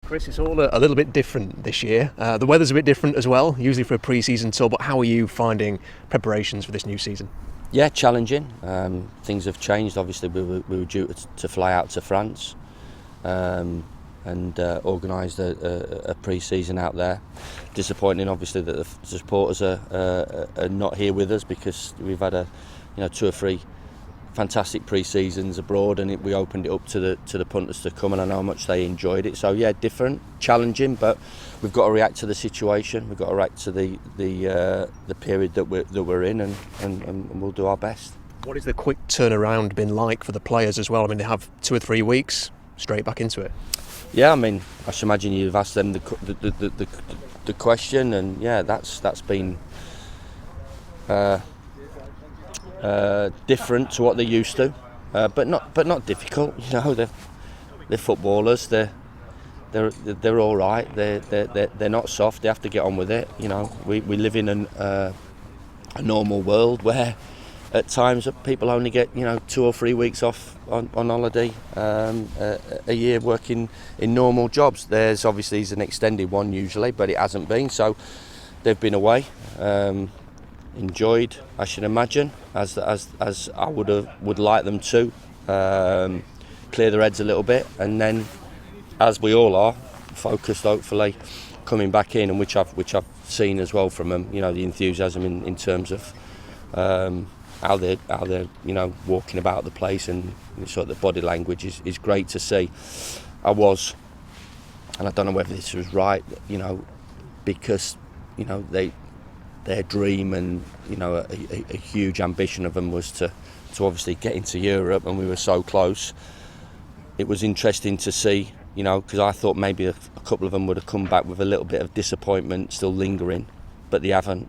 Chris, it's all a little bit different this year. The weather's a bit different as well, usually for a pre-season tour, but how are you finding preparations for this new season? Yeah, challenging. Things have changed. Obviously, we were due to fly out to France and organised a pre-season out there. Disappointing, obviously, that the supporters are not here with us, because we've had 2 or 3 fantastic pre-seasons abroad, and we opened it up to the punters to come, and I know how much they enjoyed it. So yeah, different, challenging, but we've got to react to the situation. We've got to react to the period that we're in, and we'll do our best. What has the quick turnaround been like for the players as well? I mean, they have 2 or 3 weeks straight back into it. Yeah, I mean, I should imagine you've asked them the question, and yeah, that's been different to what they're used to, but not difficult. They're footballers. They're all right. They're not soft. They have to get on with it. We live in a normal world where at times people only get 2 or 3 weeks off on holiday a year working in normal jobs. Theirs obviously is an extended one usually, but it hasn't been. So they've been away. Enjoyed, I should imagine, as I would like them to, clear their heads a little bit, and then, as we all are, focused hopefully coming back in, and which I've seen as well from them. The enthusiasm in terms of how they're walking about the place, and sort of the body language is great to see. And I don't know whether this was right, because their dream and a huge ambition of them was to obviously get into Europe, and we were so close. It was interesting to see, because I thought maybe a couple of them would have come back with a little bit of disappointment still lingering, but they haven't,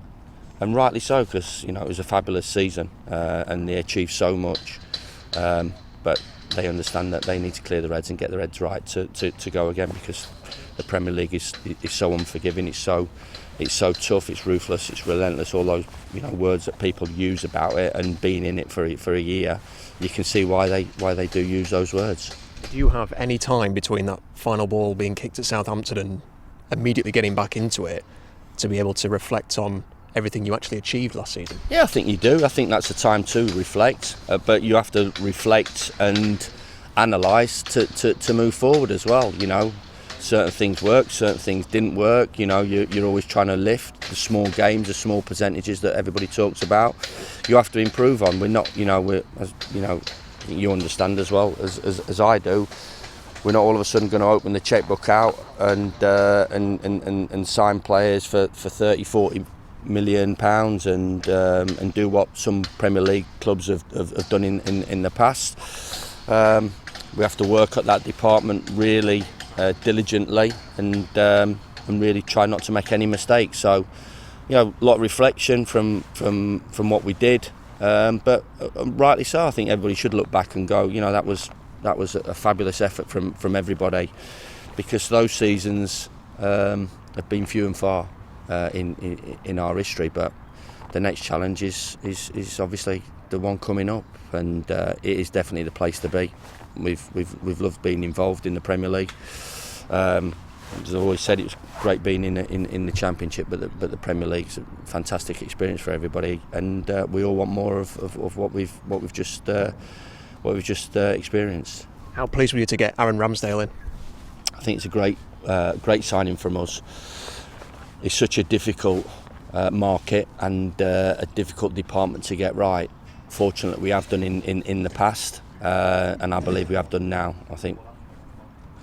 and rightly so, because it was a fabulous season, and they achieved so much, but they understand that they need to clear their heads and get their heads right to go again, because the Premier League is so unforgiving. It's so tough, it's ruthless, it's relentless, all those words that people use about it, and being in it for a year, you can see why they do use those words. Do you have any time between that final ball being kicked at Southampton and immediately getting back into it to be able to reflect on everything you actually achieved last season? Yeah, I think you do. I think that's the time to reflect, but you have to reflect and analyse to move forward as well. Certain things worked, certain things didn't work. You're always trying to lift the small games, the small percentages that everybody talks about. You have to improve on. We're not, you understand as well as I do. We're not all of a sudden going to open the checkbook out and sign players for 30, 40 million pounds and do what some Premier League clubs have done in the past. We have to work at that department really diligently and really try not to make any mistakes. So, a lot of reflection from what we did, but rightly so. I think everybody should look back and go, that was a fabulous effort from everybody, because those seasons have been few and far in our history. But the next challenge is obviously the one coming up, and it is definitely the place to be. We've loved being involved in the Premier League. As I always said, it was great being in the Championship, but the Premier League's a fantastic experience for everybody, and we all want more of what we've just experienced. How pleased were you to get Aaron Ramsdale in? I think it's a great signing from us. It's such a difficult market and a difficult department to get right. Fortunately, we have done in the past, and I believe we have done now. I think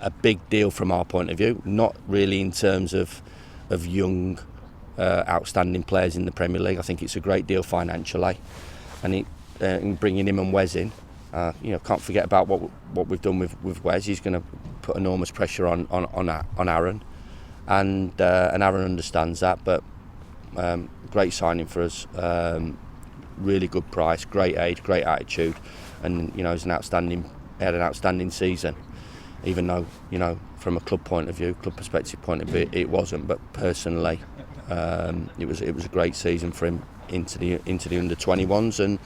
a big deal from our point of view, not really in terms of young, outstanding players in the Premier League. I think it's a great deal financially, and in bringing him and Wes in, can't forget about what we've done with Wes. He's going to put enormous pressure on Aaron, and Aaron understands that. But great signing for us, really good price, great age, great attitude, and he's had an outstanding season. Even though, from a club perspective point of view, it wasn't. But personally, it was a great season for him into the under 21s,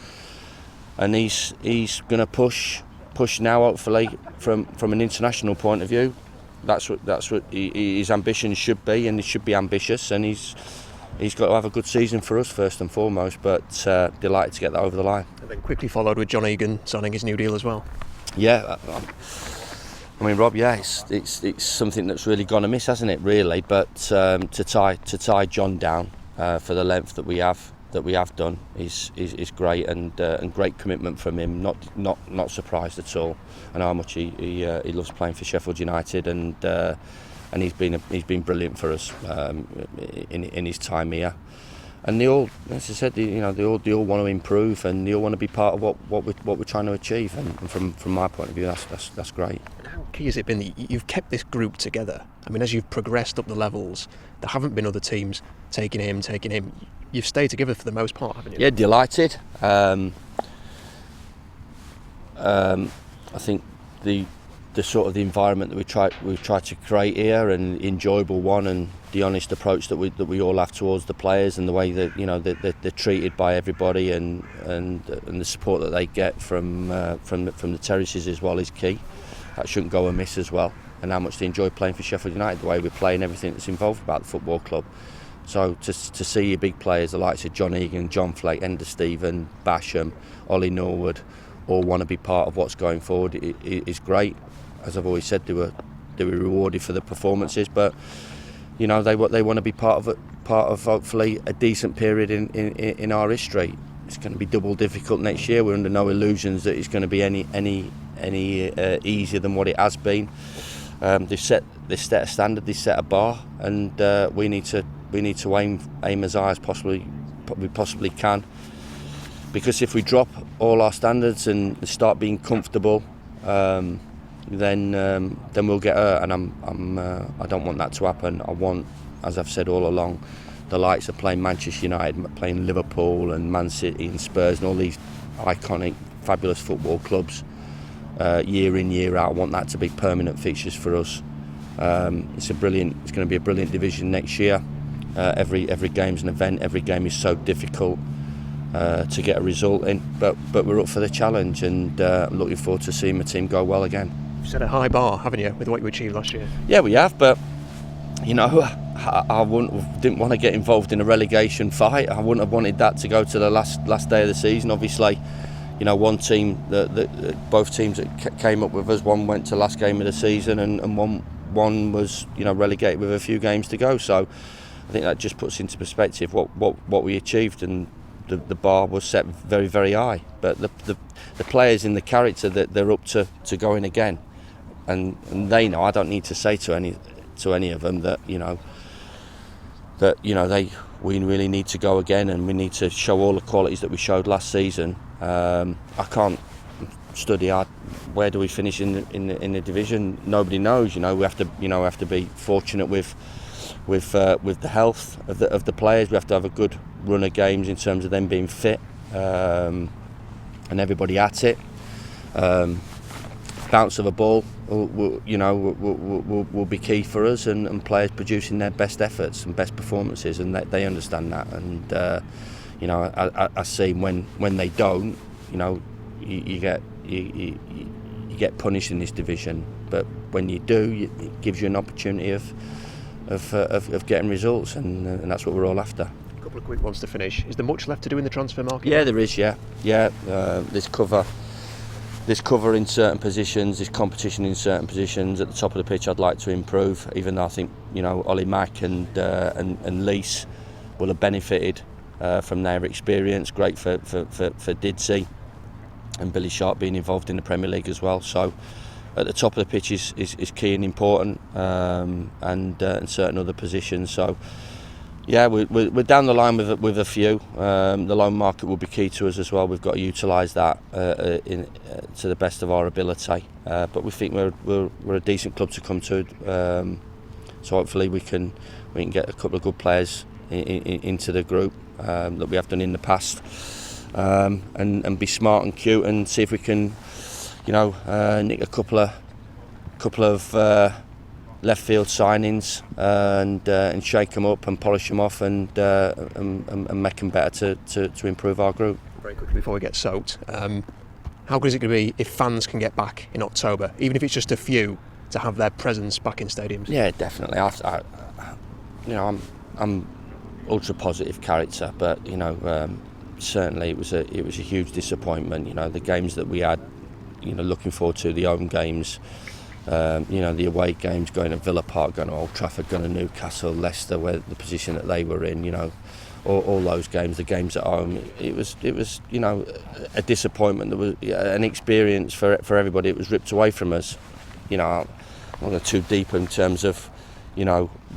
and he's going to push now, hopefully, from an international point of view, that's what his ambitions should be, and he should be ambitious, and he's got to have a good season for us first and foremost. But delighted to get that over the line. And then quickly followed with John Egan signing his new deal as well. Yeah, I mean, Rob, yeah, it's something that's really gone amiss, hasn't it? Really, but to tie John down for the length that we have done is great, and great commitment from him. Not surprised at all. I know how much he loves playing for Sheffield United, and he's been brilliant for us in his time here. And they all, as I said, they all want to improve, and they all want to be part of what we're trying to achieve. And from my point of view, that's great. And how key has it been that you've kept this group together? I mean, as you've progressed up the levels, there haven't been other teams taking him. You've stayed together for the most part, haven't you? Yeah, delighted. I think the sort of the environment that we've tried to create here, and the enjoyable one, and the honest approach that we all have towards the players, and the way that they're treated by everybody, and the support that they get from the terraces as well is key. That shouldn't go amiss as well. And how much they enjoy playing for Sheffield United, the way we play and everything that's involved about the football club. So to see your big players, the likes of John Egan, John Flake, Ender Stephen, Basham, Ollie Norwood, all want to be part of what's going forward is great. As I've always said, they were rewarded for the performances, but they want to be part of hopefully a decent period in our history. It's going to be double difficult next year. We're under no illusions that it's going to be any easier than what it has been. They've set a standard, they set a bar, and we need to aim as high as we possibly can. Because if we drop all our standards and start being comfortable, then we'll get hurt, and I don't want that to happen. I want, as I've said all along, the likes of playing Manchester United, playing Liverpool and Man City and Spurs and all these iconic, fabulous football clubs, year in, year out. I want that to be permanent fixtures for us. It's going to be a brilliant division next year. Every game's an event. Every game is so difficult to get a result in, but we're up for the challenge, and I'm looking forward to seeing my team go well again. You've set a high bar, haven't you, with what you achieved last year? Yeah, we have, but I didn't want to get involved in a relegation fight. I wouldn't have wanted that to go to the last day of the season. Obviously, one team, both teams that came up with us, one went to last game of the season, and one was relegated with a few games to go. So I think that just puts into perspective what we achieved, and the bar was set very, very high. But the players in the character that they're up to going again, and they know. I don't need to say to any of them that we really need to go again, and we need to show all the qualities that we showed last season. I can't study hard. Where do we finish in the division? Nobody knows. We have to be fortunate with the health of the players. We have to have a good run of games in terms of them being fit, and everybody at it. Bounce of a ball will be key for us, and players producing their best efforts and best performances, and they understand that. And I see when they don't, you get punished in this division. But when you do, it gives you an opportunity of getting results, and that's what we're all after. A couple of quick ones to finish. Is there much left to do in the transfer market? Yeah, there is. Yeah. There's cover in certain positions. There's competition in certain positions. At the top of the pitch, I'd like to improve. Even though I think Ollie Mack and Lees will have benefited from their experience. Great for Didsey and Billy Sharp being involved in the Premier League as well. So at the top of the pitch is key and important, and certain other positions. So yeah, we're down the line with a few. The loan market will be key to us as well. We've got to utilise that to the best of our ability. But we think we're a decent club to come to. So hopefully we can get a couple of good players into the group that we have done in the past, and be smart and cute, and see if we can nick a couple of left field signings, and shake them up and polish them off, and make them better to improve our group. Very quickly before we get soaked, how good is it going to be if fans can get back in October, even if it's just a few, to have their presence back in stadiums? Yeah, definitely. I'm ultra positive character, but certainly it was a huge disappointment. The games that we had, looking forward to the home games, the away games, going to Villa Park, going to Old Trafford, going to Newcastle, Leicester, where the position that they were in, all those games, the games at home, it was a disappointment. There was an experience for everybody. It was ripped away from us. I'm not going too deep in terms of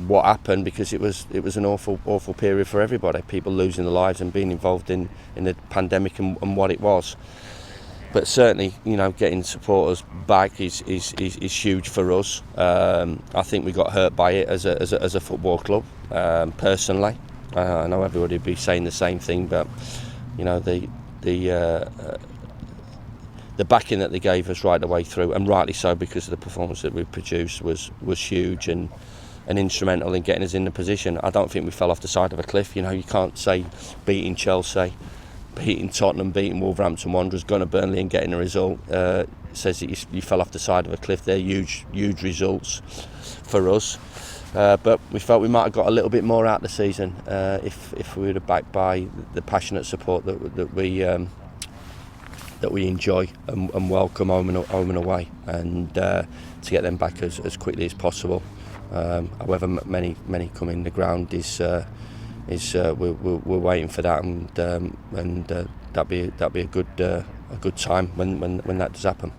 what happened, because it was an awful period for everybody. People losing their lives and being involved in the pandemic and what it was. But certainly, getting supporters back is huge for us. I think we got hurt by it as a football club, personally. I know everybody would be saying the same thing, but the backing that they gave us right the way through, and rightly so, because of the performance that we produced, was huge and instrumental in getting us in the position. I don't think we fell off the side of a cliff. You can't say beating Chelsea, beating Tottenham, beating Wolverhampton Wanderers, going to Burnley and getting a result says that you fell off the side of a cliff. They're huge results for us. But we felt we might have got a little bit more out of the season if we were backed by the passionate support that we enjoy and welcome home and away, and to get them back as quickly as possible. However many come in the ground we're waiting for that, and that'll be a good time when that does happen.